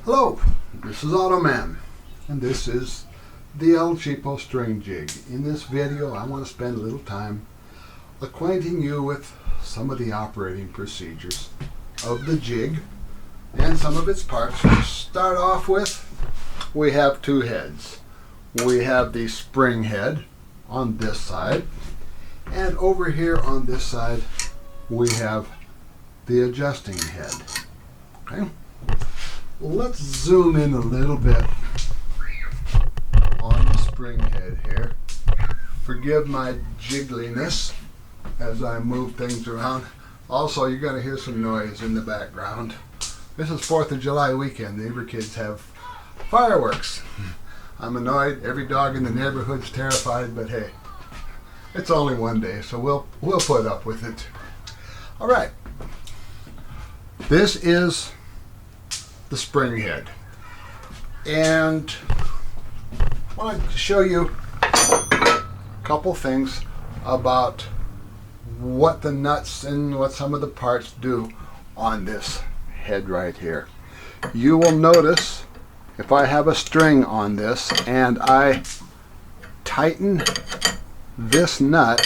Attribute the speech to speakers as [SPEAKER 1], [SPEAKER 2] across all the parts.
[SPEAKER 1] Hello, this is Automan, and this is the El Cheapo string jig. In this video, I want to spend a little time acquainting you with some of the operating procedures of the jig and some of its parts. To start off with, we have two heads. We have the spring head on this side, and over here on this side, we have the adjusting head. Okay? Let's zoom in a little bit on the spring head here. Forgive my jiggliness as I move things around. Also, you're going to hear some noise in the background. This is 4th of July weekend. Neighbor kids have fireworks. I'm annoyed. Every dog in the neighborhood's terrified, but hey, it's only one day, so we'll put up with it. All right. This is the spring head, and I want to show you a couple things about what the nuts and what some of the parts do on this head right here. You will notice if I have a string on this and I tighten this nut,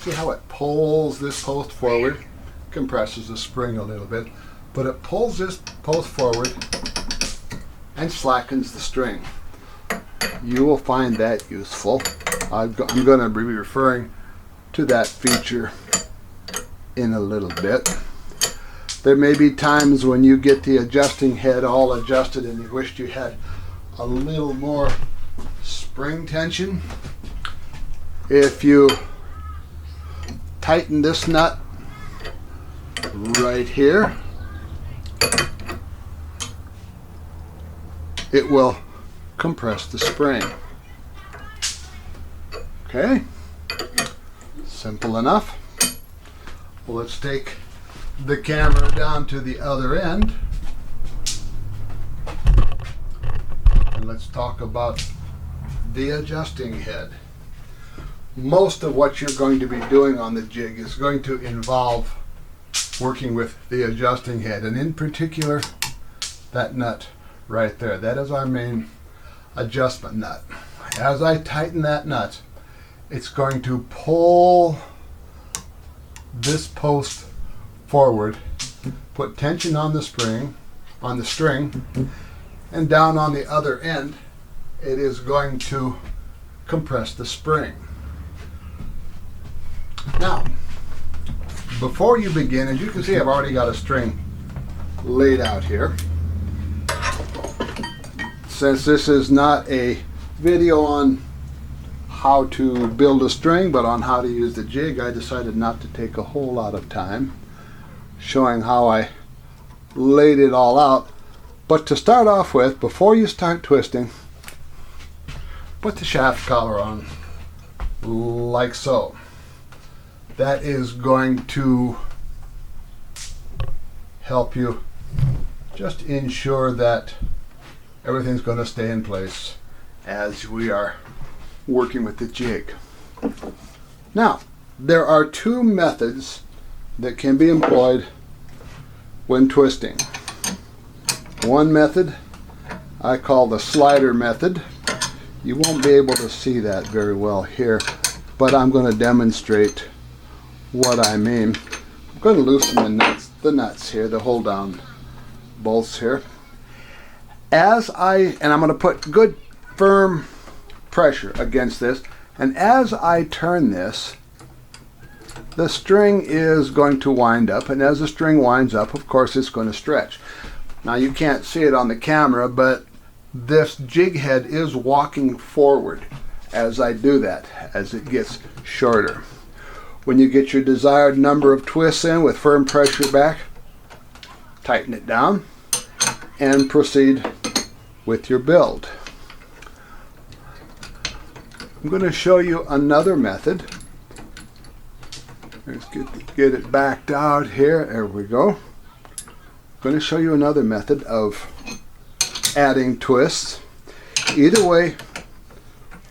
[SPEAKER 1] see how it pulls this post forward, compresses the spring a little bit, but it pulls this post forward and slackens the string. You will find that useful. I'm going to be referring to that feature in a little bit. There may be times when you get the adjusting head all adjusted and you wished you had a little more spring tension. If you tighten this nut right here, it will compress the spring. Okay, simple enough. Well, let's take the camera down to the other end and let's talk about the adjusting head. Most of what you're going to be doing on the jig is going to involve working with the adjusting head, and in particular that nut right there. That is our main adjustment nut. As I tighten that nut, it's going to pull this post forward, put tension on the string, and down on the other end, it is going to compress the spring. Now, before you begin, as you can see, I've already got a string laid out here. Since this is not a video on how to build a string, but on how to use the jig, I decided not to take a whole lot of time showing how I laid it all out. But to start off with, before you start twisting, put the shaft collar on like so. That is going to help you just ensure that everything's going to stay in place as we are working with the jig. Now, there are two methods that can be employed when twisting. One method I call the slider method. You won't be able to see that very well here, but I'm going to demonstrate what I mean. I'm going to loosen the nuts here, the hold down bolts here. And I'm going to put good firm pressure against this, and as I turn this, the string is going to wind up, and as the string winds up, of course, it's going to stretch. Now, you can't see it on the camera, but this jig head is walking forward as I do that, as it gets shorter. When you get your desired number of twists in with firm pressure back, tighten it down and proceed with your build. I'm going to show you another method. Let's get it backed out here. There we go. I'm going to show you another method of adding twists. Either way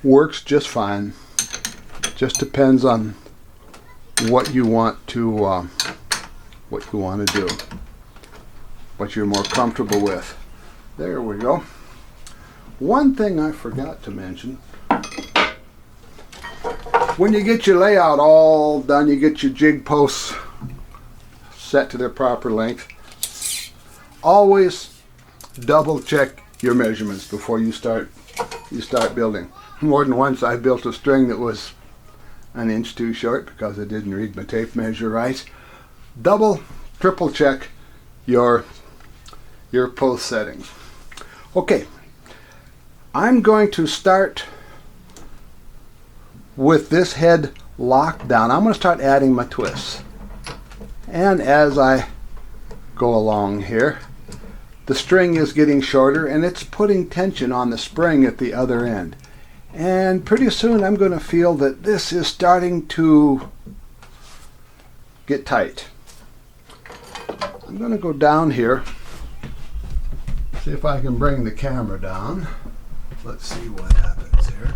[SPEAKER 1] works just fine. Just depends on what you want to do. what you're more comfortable with. There we go. One thing I forgot to mention, when you get your layout all done, you get your jig posts set to their proper length, always double check your measurements before you start building. More than once I've built a string that was an inch too short because I didn't read my tape measure right. Double, triple check your post settings. Okay, I'm going to start with this head locked down. I'm going to start adding my twists. And as I go along here, the string is getting shorter and it's putting tension on the spring at the other end. And pretty soon I'm going to feel that this is starting to get tight. I'm going to go down here, see if I can bring the camera down. Let's see what happens here.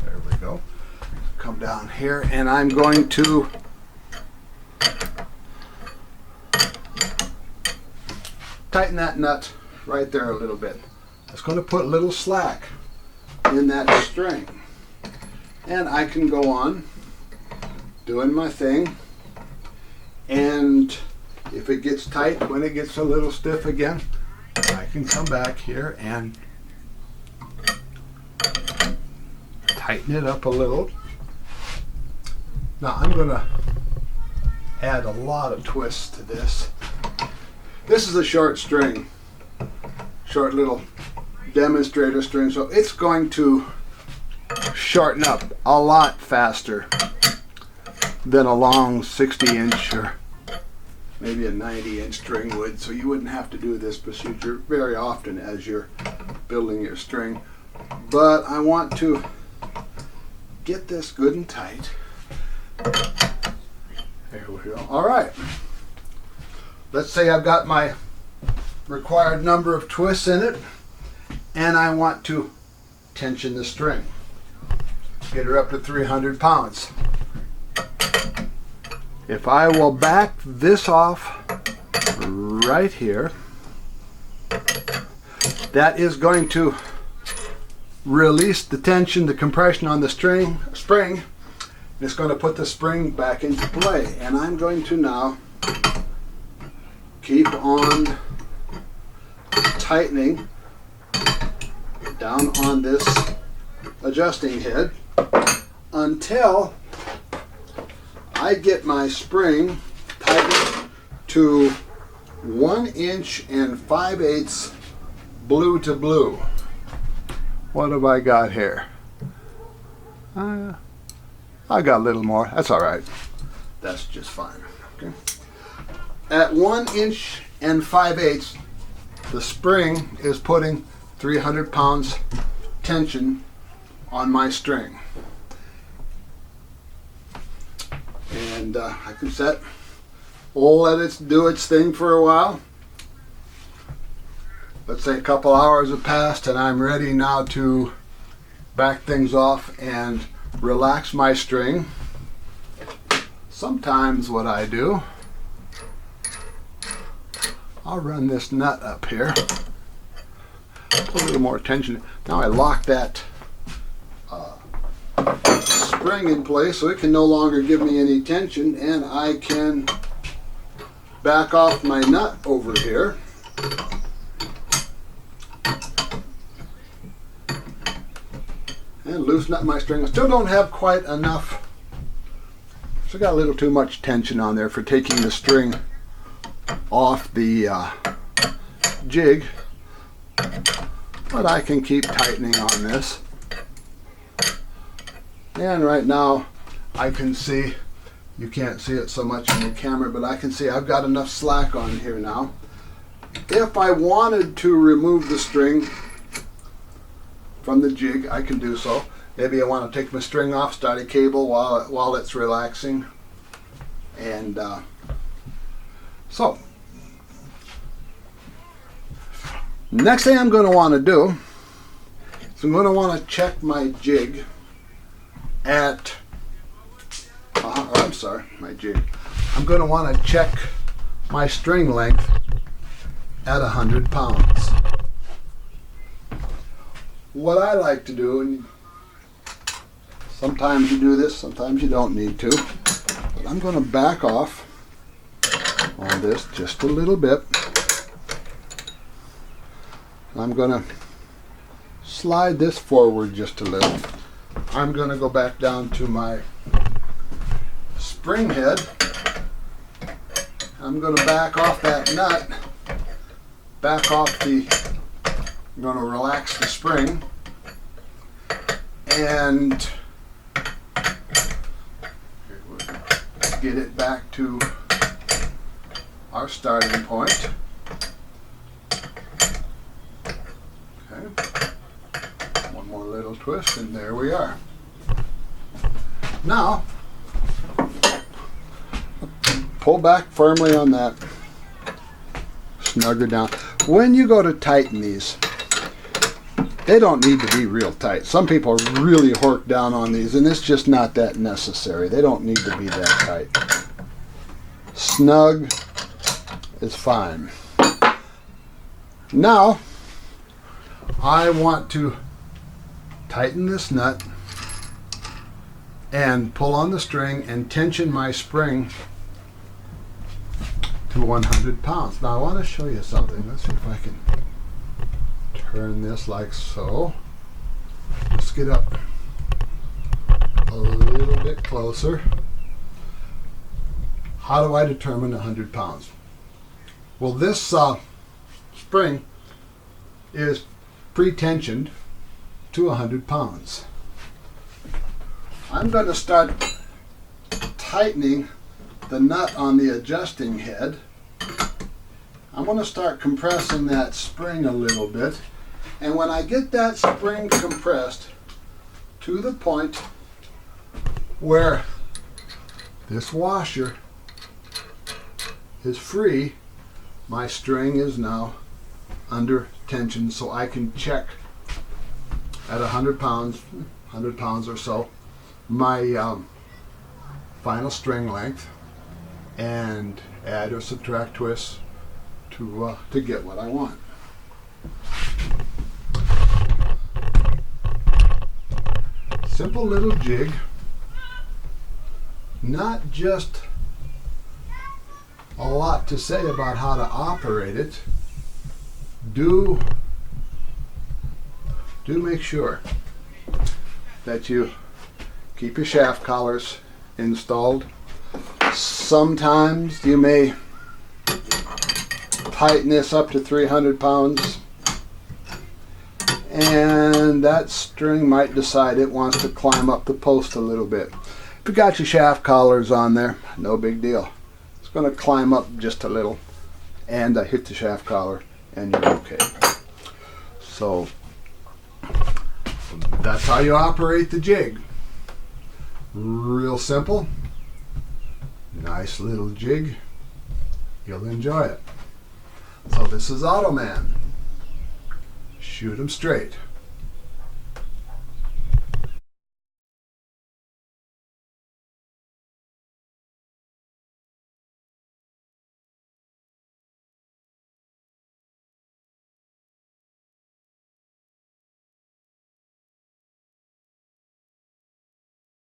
[SPEAKER 1] There we go. Come down here and I'm going to tighten that nut right there a little bit. It's going to put a little slack in that string. And I can go on doing my thing, and if it gets tight, when it gets a little stiff again, I can come back here and tighten it up a little. Now I'm going to add a lot of twists to this. This is a short string, short little demonstrator string, so it's going to shorten up a lot faster than a long 60-inch or maybe a 90-inch string would. So you wouldn't have to do this procedure very often as you're building your string. But I want to get this good and tight. There we go. All right. Let's say I've got my required number of twists in it, and I want to tension the string. Get her up to 300 pounds. If I will back this off right here, that is going to release the tension, the compression on the spring. It's going to put the spring back into play. And I'm going to now keep on tightening down on this adjusting head until I get my spring tightened to 1 inch and 5/8 blue to blue. What have I got here? I got a little more. That's all right. That's just fine. Okay. At 1 inch and 5/8, the spring is putting 300 pounds tension on my string. And I can let it do its thing for a while. Let's say a couple hours have passed and I'm ready now to back things off and relax my string. Sometimes what I do, I'll run this nut up here, put a little more tension. Now I lock that spring in place so it can no longer give me any tension, and I can back off my nut over here. And loosen up my string. I still don't have quite enough. Still got a little too much tension on there for taking the string off the jig, but I can keep tightening on this. And right now I can see, you can't see it so much in the camera, but I can see I've got enough slack on here now. If I wanted to remove the string from the jig, I can do so. Maybe I want to take my string off, start a cable while it's relaxing. And so next thing I'm going to want to do is I'm going to want to check my jig at I'm going to want to check my string length at 100 pounds. What I like to do, and sometimes you do this, sometimes you don't need to, but I'm going to back off on this just a little bit. I'm going to slide this forward just a little. I'm going to go back down to my spring head. I'm going to back off that nut, back off the, I'm going to relax the spring, and get it back to our starting point. Okay. One more little twist and there we are. Now, pull back firmly on that. Snug her down. When you go to tighten these, they don't need to be real tight. Some people really hork down on these, and it's just not that necessary. They don't need to be that tight. Snug is fine. Now, I want to tighten this nut and pull on the string and tension my spring to 100 pounds. Now I want to show you something. Let's see if I can turn this like so. Let's get up a little bit closer. How do I determine 100 pounds? Well, this spring is pre-tensioned to 100 pounds. I'm going to start tightening the nut on the adjusting head. I'm going to start compressing that spring a little bit, and when I get that spring compressed to the point where this washer is free, my string is now under tension, so I can check at 100 pounds or so, my final string length, and add or subtract twists to get what I want. Simple little jig, not just a lot to say about how to operate it. Do make sure that you keep your shaft collars installed. Sometimes you may tighten this up to 300 pounds and that string might decide it wants to climb up the post a little bit. If you got your shaft collars on there, no big deal. It's going to climb up just a little and hit the shaft collar and you're okay. So that's how you operate the jig. Real simple. Nice little jig. You'll enjoy it. So this is Automan. Shoot 'em straight.